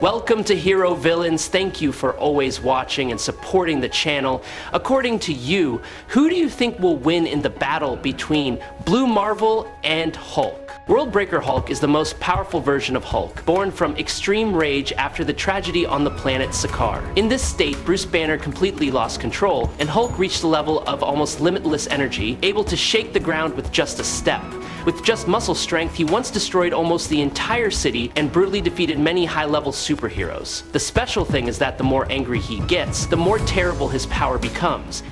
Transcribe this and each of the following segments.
Welcome to Hero Villains. Thank you for always watching and supporting the channel. According to you, who do you think will win in the battle between Blue Marvel and Hulk? Worldbreaker Hulk is the most powerful version of Hulk, born from extreme rage after the tragedy on the planet Sakaar. In this state, Bruce Banner completely lost control, and Hulk reached a level of almost limitless energy, able to shake the ground with just a step. With just muscle strength, he once destroyed almost the entire city and brutally defeated many high-level superheroes. The special thing is that the more angry he gets, the more terrible his power becomes.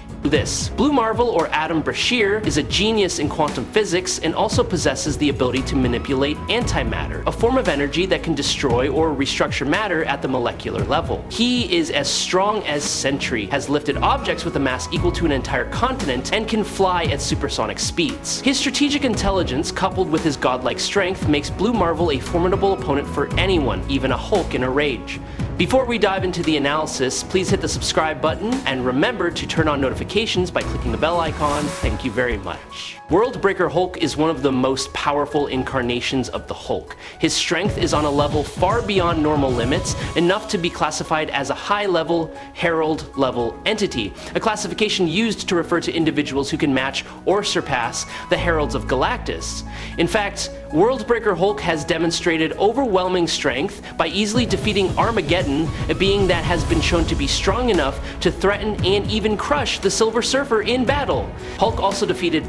Blue Marvel, or Adam Brashear, is a genius in quantum physics and also possesses the ability to manipulate antimatter, a form of energy that can destroy or restructure matter at the molecular level. He is as strong as Sentry, has lifted objects with a mass equal to an entire continent, and can fly at supersonic speeds. His strategic intelligence, coupled with his godlike strength, makes Blue Marvel a formidable opponent for anyone, even a Hulk in a rage. Before we dive into the analysis, please hit the subscribe button and remember to turn on notifications by clicking the bell icon. Thank you very much. Worldbreaker Hulk is one of the most powerful incarnations of the Hulk. His strength is on a level far beyond normal limits, enough to be classified as a high-level, Herald-level entity, a classification used to refer to individuals who can match or surpass the Heralds of Galactus. In fact, Worldbreaker Hulk has demonstrated overwhelming strength by easily defeating Armageddon, a being that has been shown to be strong enough to threaten and even crush the Silver Surfer in battle. Hulk also defeated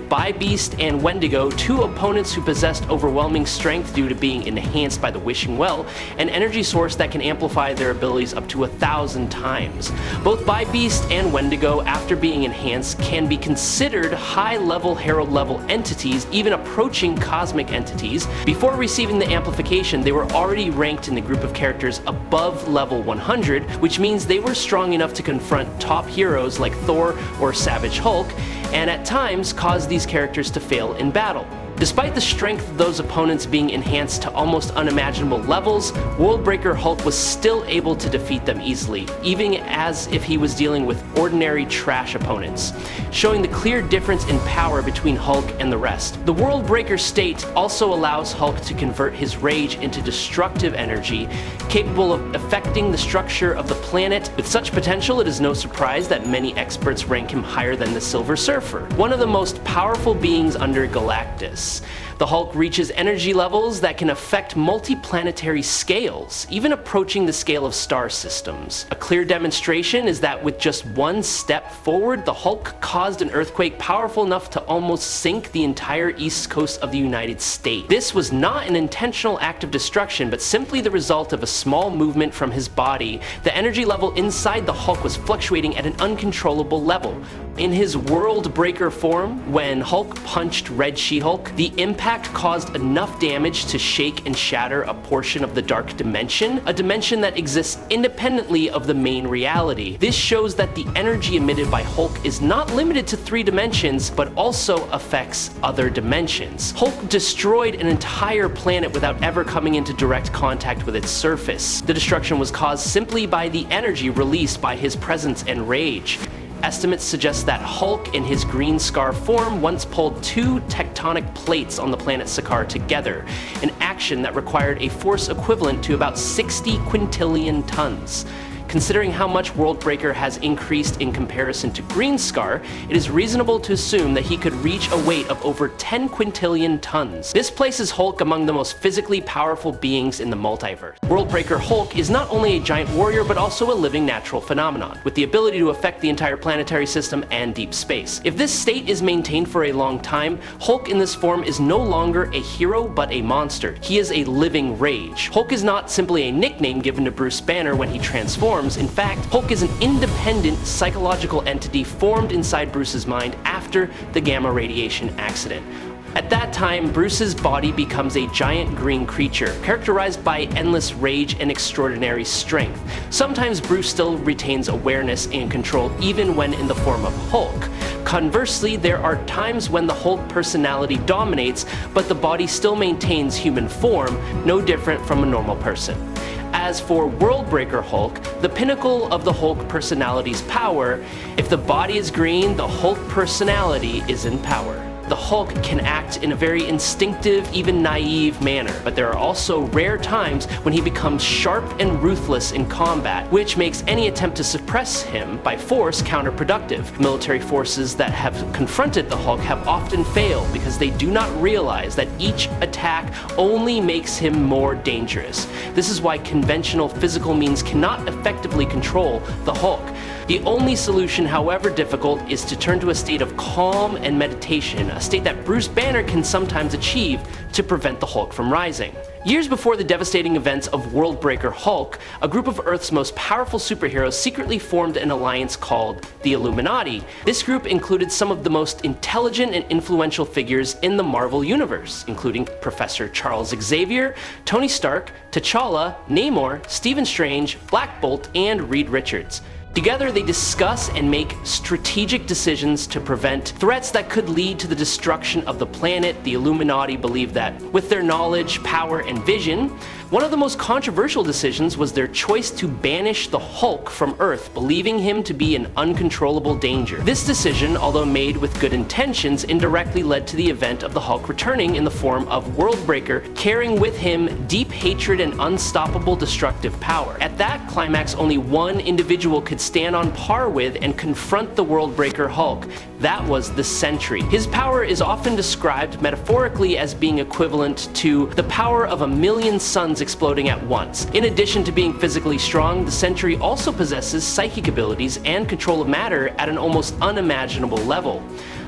Beast and Wendigo, two opponents who possessed overwhelming strength due to being enhanced by the Wishing Well, an energy source that can amplify their abilities up to 1,000 times. Both Beast and Wendigo, after being enhanced, can be considered high-level Herald-level entities, even approaching cosmic entities. Before receiving the amplification, they were already ranked in the group of characters above level 100, which means they were strong enough to confront top heroes like Thor or Savage Hulk, and at times cause these characters to fail in battle. Despite the strength of those opponents being enhanced to almost unimaginable levels, Worldbreaker Hulk was still able to defeat them easily, even as if he was dealing with ordinary trash opponents, showing the clear difference in power between Hulk and the rest. The Worldbreaker state also allows Hulk to convert his rage into destructive energy, capable of affecting the structure of the planet. With such potential, it is no surprise that many experts rank him higher than the Silver Surfer, one of the most powerful beings under Galactus. The Hulk reaches energy levels that can affect multi-planetary scales, even approaching the scale of star systems. A clear demonstration is that with just one step forward, the Hulk caused an earthquake powerful enough to almost sink the entire east coast of the United States. This was not an intentional act of destruction, but simply the result of a small movement from his body. The energy level inside the Hulk was fluctuating at an uncontrollable level. In his Worldbreaker form, when Hulk punched Red She-Hulk, the impact caused enough damage to shake and shatter a portion of the Dark Dimension, a dimension that exists independently of the main reality. This shows that the energy emitted by Hulk is not limited to 3 dimensions, but also affects other dimensions. Hulk destroyed an entire planet without ever coming into direct contact with its surface. The destruction was caused simply by the energy released by his presence and rage. Estimates suggest that Hulk in his green scar form once pulled 2 tectonic plates on the planet Sakaar together, an action that required a force equivalent to about 60 quintillion tons. Considering how much Worldbreaker has increased in comparison to Green Scar, it is reasonable to assume that he could reach a weight of over 10 quintillion tons. This places Hulk among the most physically powerful beings in the multiverse. Worldbreaker Hulk is not only a giant warrior, but also a living natural phenomenon, with the ability to affect the entire planetary system and deep space. If this state is maintained for a long time, Hulk in this form is no longer a hero, but a monster. He is a living rage. Hulk is not simply a nickname given to Bruce Banner when he transforms. In fact, Hulk is an independent psychological entity formed inside Bruce's mind after the gamma radiation accident. At that time, Bruce's body becomes a giant green creature, characterized by endless rage and extraordinary strength. Sometimes Bruce still retains awareness and control even when in the form of Hulk. Conversely, there are times when the Hulk personality dominates, but the body still maintains human form, no different from a normal person. As for Worldbreaker Hulk, the pinnacle of the Hulk personality's power, if the body is green, the Hulk personality is in power. the Hulk can act in a very instinctive, even naive manner, but there are also rare times when he becomes sharp and ruthless in combat, which makes any attempt to suppress him by force counterproductive. Military forces that have confronted the Hulk have often failed because they do not realize that each attack only makes him more dangerous. This is why conventional physical means cannot effectively control the Hulk. The only solution, however difficult, is to turn to a state of calm and meditation, a state that Bruce Banner can sometimes achieve to prevent the Hulk from rising. Years before the devastating events of Worldbreaker Hulk, a group of Earth's most powerful superheroes secretly formed an alliance called the Illuminati. This group included some of the most intelligent and influential figures in the Marvel Universe, including Professor Charles Xavier, Tony Stark, T'Challa, Namor, Stephen Strange, Black Bolt, and Reed Richards. Together, they discuss and make strategic decisions to prevent threats that could lead to the destruction of the planet. The Illuminati believe that with their knowledge, power, and vision, one of the most controversial decisions was their choice to banish the Hulk from Earth, believing him to be an uncontrollable danger. This decision, although made with good intentions, indirectly led to the event of the Hulk returning in the form of Worldbreaker, carrying with him deep hatred and unstoppable destructive power. At that climax, only one individual could stand on par with and confront the Worldbreaker Hulk. That was the Sentry. His power is often described metaphorically as being equivalent to the power of a million suns exploding at once. In addition to being physically strong, the Sentry also possesses psychic abilities and control of matter at an almost unimaginable level.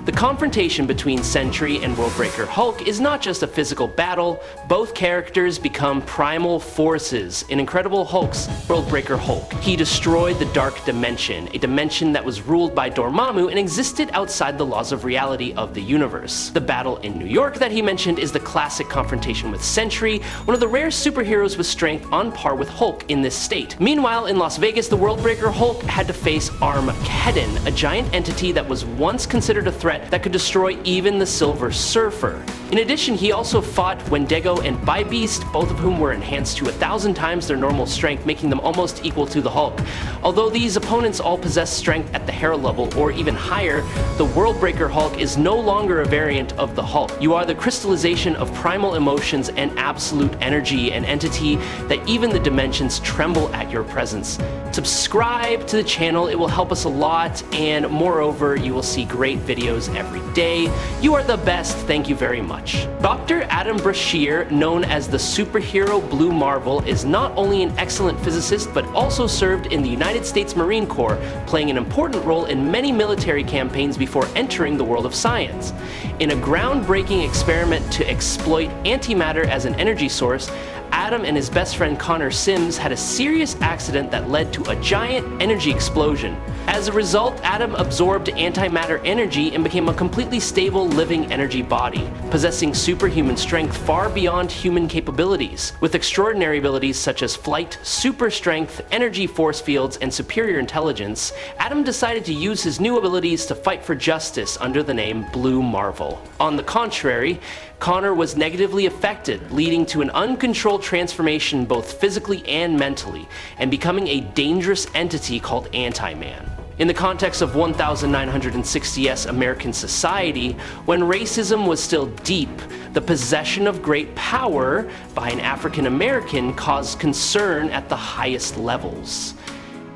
The confrontation between Sentry and Worldbreaker Hulk is not just a physical battle. Both characters become primal forces in Incredible Hulk's Worldbreaker Hulk. He destroyed the Dark Dimension, a dimension that was ruled by Dormammu and existed outside the laws of reality of the universe. The battle in New York that he mentioned is the classic confrontation with Sentry, one of the rare superheroes with strength on par with Hulk in this state. Meanwhile, in Las Vegas, the Worldbreaker Hulk had to face Armageddon, a giant entity that was once considered a threat that could destroy even the Silver Surfer. In addition, he also fought Wendigo and Bybeast, both of whom were enhanced to 1,000 times their normal strength, making them almost equal to the Hulk. Although these opponents all possess strength at the Hera level or even higher, the Worldbreaker Hulk is no longer a variant of the Hulk. You are the crystallization of primal emotions and absolute energy, an entity that even the dimensions tremble at your presence. Subscribe to the channel, it will help us a lot, and moreover, you will see great videos every day. You are the best, thank you very much. Dr. Adam Brashear, known as the superhero Blue Marvel, is not only an excellent physicist, but also served in the United States Marine Corps, playing an important role in many military campaigns before entering the world of science. In a groundbreaking experiment to exploit antimatter as an energy source, Adam and his best friend Connor Sims had a serious accident that led to a giant energy explosion. As a result, Adam absorbed antimatter energy and became a completely stable living energy body, possessing superhuman strength far beyond human capabilities. With extraordinary abilities such as flight, super strength, energy force fields, and superior intelligence, Adam decided to use his new abilities to fight for justice under the name Blue Marvel. On the contrary, Connor was negatively affected, leading to an uncontrolled transformation both physically and mentally, and becoming a dangerous entity called Anti-Man. In the context of 1960s American society, when racism was still deep, the possession of great power by an African American caused concern at the highest levels.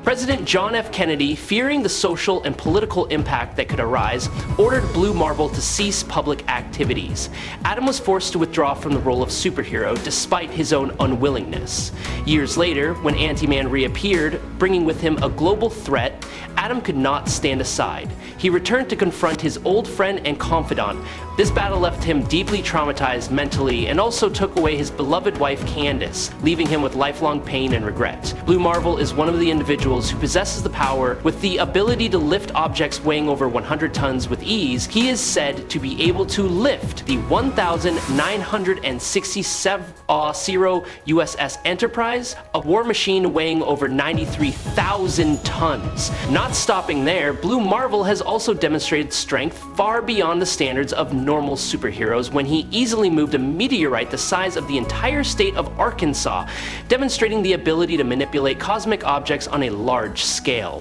President John F. Kennedy, fearing the social and political impact that could arise, ordered Blue Marvel to cease public activities. Adam was forced to withdraw from the role of superhero despite his own unwillingness. Years later, when Anti-Man reappeared, bringing with him a global threat, Adam could not stand aside. He returned to confront his old friend and confidant. This battle left him deeply traumatized mentally and also took away his beloved wife Candace, leaving him with lifelong pain and regret. Blue Marvel is one of the individuals who possesses the power with the ability to lift objects weighing over 100 tons with ease. He is said to be able to lift the 1,967 USS Enterprise, a war machine weighing over 93,000 tons. Not stopping there, Blue Marvel has also demonstrated strength far beyond the standards of normal superheroes when he easily moved a meteorite the size of the entire state of Arkansas, demonstrating the ability to manipulate cosmic objects on a large scale.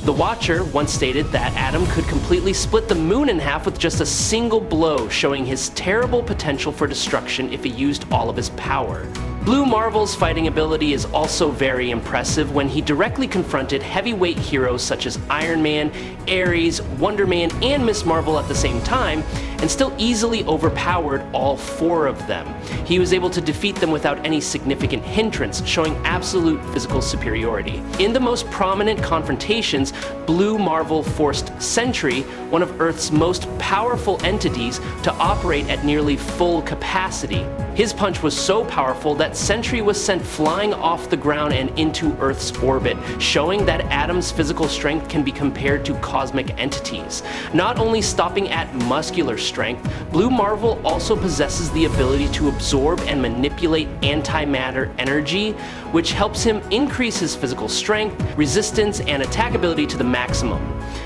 The Watcher once stated that Adam could completely split the moon in half with just a single blow, showing his terrible potential for destruction if he used all of his power. Blue Marvel's fighting ability is also very impressive when he directly confronted heavyweight heroes such as Iron Man, Ares, Wonder Man, and Miss Marvel at the same time, and still easily overpowered all four of them. He was able to defeat them without any significant hindrance, showing absolute physical superiority. In the most prominent confrontations, Blue Marvel forced Sentry, one of Earth's most powerful entities, to operate at nearly full capacity. His punch was so powerful that Sentry was sent flying off the ground and into Earth's orbit, showing that Adam's physical strength can be compared to cosmic entities. Not only stopping at muscular strength, Blue Marvel also possesses the ability to absorb and manipulate antimatter energy, which helps him increase his physical strength, resistance, and attack ability to the maximum.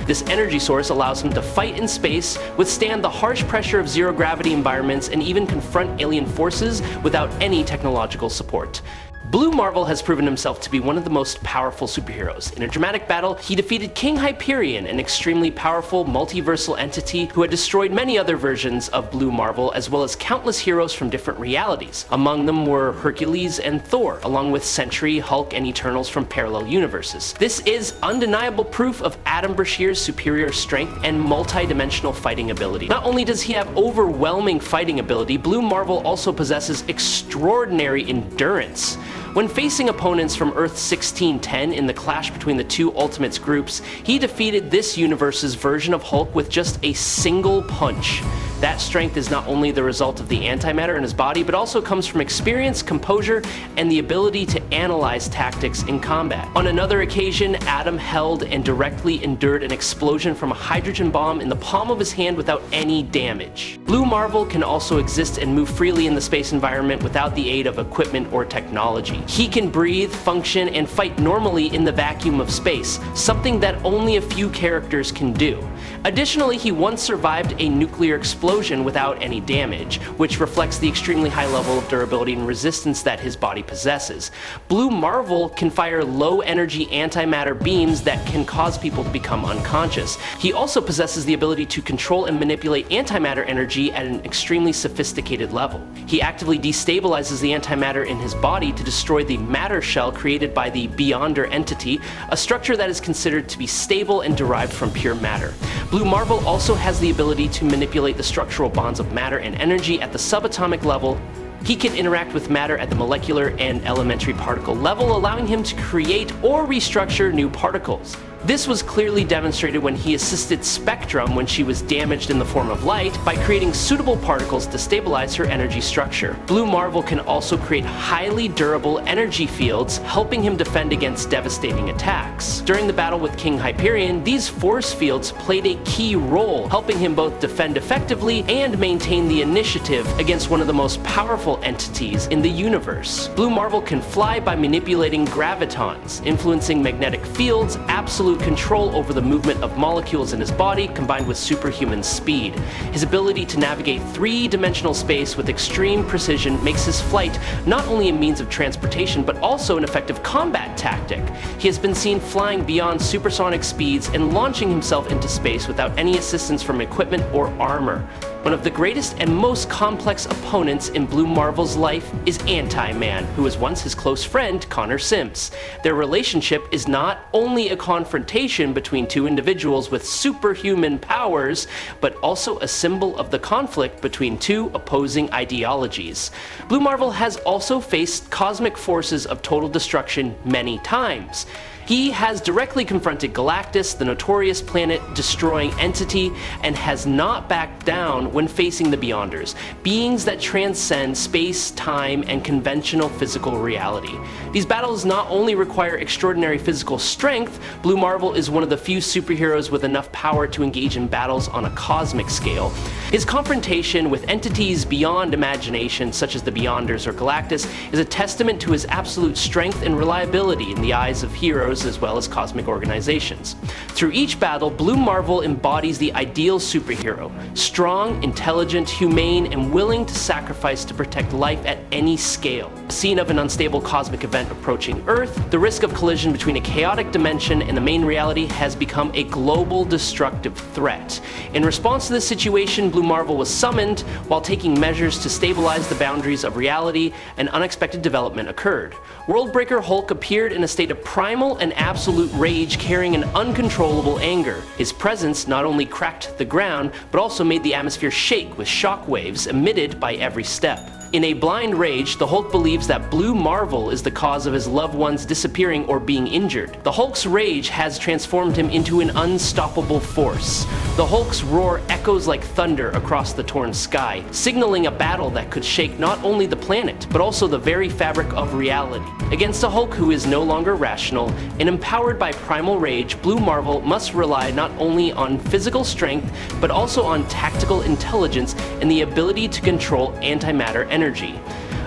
This energy source allows him to fight in space, withstand the harsh pressure of zero-gravity environments, and even confront alien forces without any technological support. Blue Marvel has proven himself to be one of the most powerful superheroes. In a dramatic battle, he defeated King Hyperion, an extremely powerful multiversal entity who had destroyed many other versions of Blue Marvel, as well as countless heroes from different realities. Among them were Hercules and Thor, along with Sentry, Hulk, and Eternals from parallel universes. This is undeniable proof of Adam Brashear's superior strength and multi-dimensional fighting ability. Not only does he have overwhelming fighting ability, Blue Marvel also possesses extraordinary endurance. When facing opponents from Earth 1610 in the clash between the two Ultimates groups, he defeated this universe's version of Hulk with just a single punch. That strength is not only the result of the antimatter in his body, but also comes from experience, composure, and the ability to analyze tactics in combat. On another occasion, Adam held and directly endured an explosion from a hydrogen bomb in the palm of his hand without any damage. Blue Marvel can also exist and move freely in the space environment without the aid of equipment or technology. He can breathe, function, and fight normally in the vacuum of space, something that only a few characters can do. Additionally, he once survived a nuclear explosion without any damage, which reflects the extremely high level of durability and resistance that his body possesses. Blue Marvel can fire low-energy antimatter beams that can cause people to become unconscious. He also possesses the ability to control and manipulate antimatter energy at an extremely sophisticated level. He actively destabilizes the antimatter in his body to destroy the matter shell created by the Beyonder entity, a structure that is considered to be stable and derived from pure matter. Blue Marvel also has the ability to manipulate the structural bonds of matter and energy at the subatomic level. He can interact with matter at the molecular and elementary particle level, allowing him to create or restructure new particles. This was clearly demonstrated when he assisted Spectrum when she was damaged in the form of light by creating suitable particles to stabilize her energy structure. Blue Marvel can also create highly durable energy fields, helping him defend against devastating attacks. During the battle with King Hyperion, these force fields played a key role, helping him both defend effectively and maintain the initiative against one of the most powerful entities in the universe. Blue Marvel can fly by manipulating gravitons, influencing magnetic fields, absolute control over the movement of molecules in his body combined with superhuman speed. His ability to navigate three-dimensional space with extreme precision makes his flight not only a means of transportation but also an effective combat tactic. He has been seen flying beyond supersonic speeds and launching himself into space without any assistance from equipment or armor. One of the greatest and most complex opponents in Blue Marvel's life is Anti-Man, who was once his close friend, Connor Sims. Their relationship is not only a confrontation between two individuals with superhuman powers, but also a symbol of the conflict between two opposing ideologies. Blue Marvel has also faced cosmic forces of total destruction many times. He has directly confronted Galactus, the notorious planet-destroying entity, and has not backed down when facing the Beyonders, beings that transcend space, time, and conventional physical reality. These battles not only require extraordinary physical strength, Blue Marvel is one of the few superheroes with enough power to engage in battles on a cosmic scale. His confrontation with entities beyond imagination, such as the Beyonders or Galactus, is a testament to his absolute strength and reliability in the eyes of heroes superheroes as well as cosmic organizations. Through each battle, Blue Marvel embodies the ideal superhero: strong, intelligent, humane, and willing to sacrifice to protect life at any scale. A scene of an unstable cosmic event approaching Earth, the risk of collision between a chaotic dimension and the main reality has become a global destructive threat. In response to this situation, Blue Marvel was summoned. While taking measures to stabilize the boundaries of reality, an unexpected development occurred. Worldbreaker Hulk appeared in a state of primal and absolute rage, carrying an uncontrollable anger. His presence not only cracked the ground, but also made the atmosphere shake with shock waves emitted by every step. In a blind rage, the Hulk believes that Blue Marvel is the cause of his loved ones disappearing or being injured. The Hulk's rage has transformed him into an unstoppable force. The Hulk's roar echoes like thunder across the torn sky, signaling a battle that could shake not only the planet, but also the very fabric of reality. Against a Hulk who is no longer rational and empowered by primal rage, Blue Marvel must rely not only on physical strength, but also on tactical intelligence and the ability to control antimatter energy.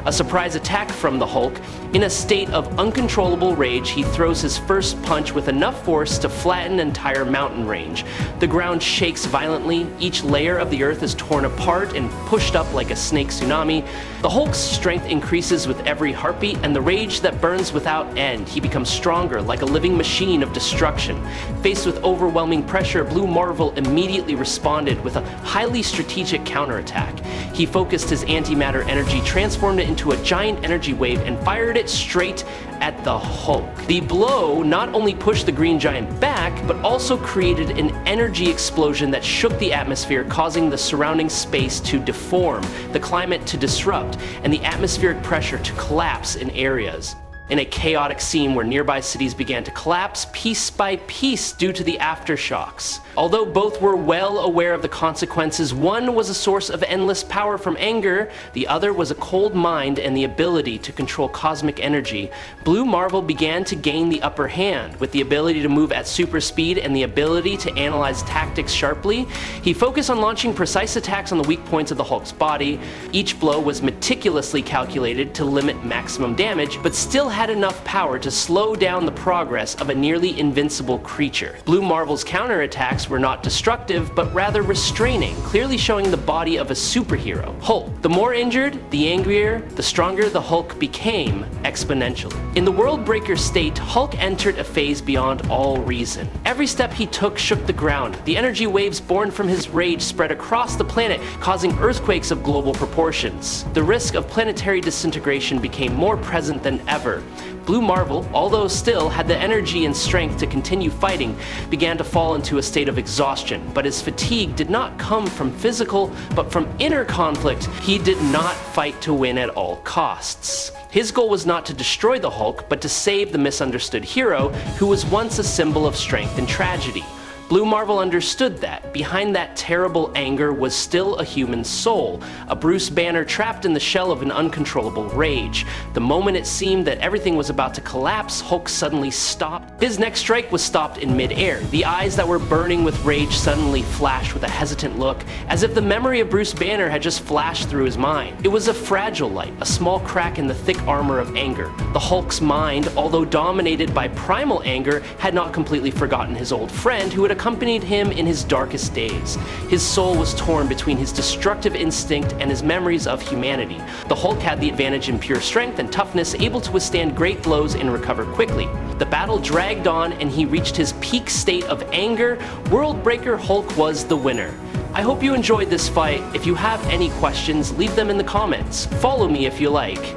A surprise attack from the Hulk. In a state of uncontrollable rage, he throws his first punch with enough force to flatten an entire mountain range. The ground shakes violently, each layer of the earth is torn apart and pushed up like a snake tsunami. The Hulk's strength increases with every heartbeat, and the rage that burns without end. He becomes stronger, like a living machine of destruction. Faced with overwhelming pressure, Blue Marvel immediately responded with a highly strategic counterattack. He focused his antimatter energy, transformed it into a giant energy wave, and fired it straight at the Hulk. The blow not only pushed the green giant back, but also created an energy explosion that shook the atmosphere, causing the surrounding space to deform, the climate to disrupt, and the atmospheric pressure to collapse in areas. In a chaotic scene where nearby cities began to collapse piece by piece due to the aftershocks. Although both were well aware of the consequences, one was a source of endless power from anger, the other was a cold mind and the ability to control cosmic energy. Blue Marvel began to gain the upper hand. With the ability to move at super speed and the ability to analyze tactics sharply, he focused on launching precise attacks on the weak points of the Hulk's body. Each blow was meticulously calculated to limit maximum damage, but still had enough power to slow down the progress of a nearly invincible creature. Blue Marvel's counterattacks were not destructive, but rather restraining, clearly showing the body of a superhero. Hulk. The more injured, the angrier, the stronger the Hulk became exponentially. In the Worldbreaker state, Hulk entered a phase beyond all reason. Every step he took shook the ground. The energy waves born from his rage spread across the planet, causing earthquakes of global proportions. The risk of planetary disintegration became more present than ever. Blue Marvel, although still had the energy and strength to continue fighting, began to fall into a state of exhaustion, but his fatigue did not come from physical, but from inner conflict. He did not fight to win at all costs. His goal was not to destroy the Hulk, but to save the misunderstood hero who was once a symbol of strength and tragedy. Blue Marvel understood that behind that terrible anger was still a human soul, a Bruce Banner trapped in the shell of an uncontrollable rage. The moment it seemed that everything was about to collapse, Hulk suddenly stopped. His next strike was stopped in mid-air. The eyes that were burning with rage suddenly flashed with a hesitant look, as if the memory of Bruce Banner had just flashed through his mind. It was a fragile light, a small crack in the thick armor of anger. The Hulk's mind, although dominated by primal anger, had not completely forgotten his old friend who had accompanied him in his darkest days. His soul was torn between his destructive instinct and his memories of humanity. The Hulk had the advantage in pure strength and toughness, able to withstand great blows and recover quickly. The battle dragged on and he reached his peak state of anger. Worldbreaker Hulk was the winner. I hope you enjoyed this fight. If you have any questions, leave them in the comments. Follow me if you like.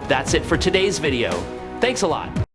That's it for today's video. Thanks a lot.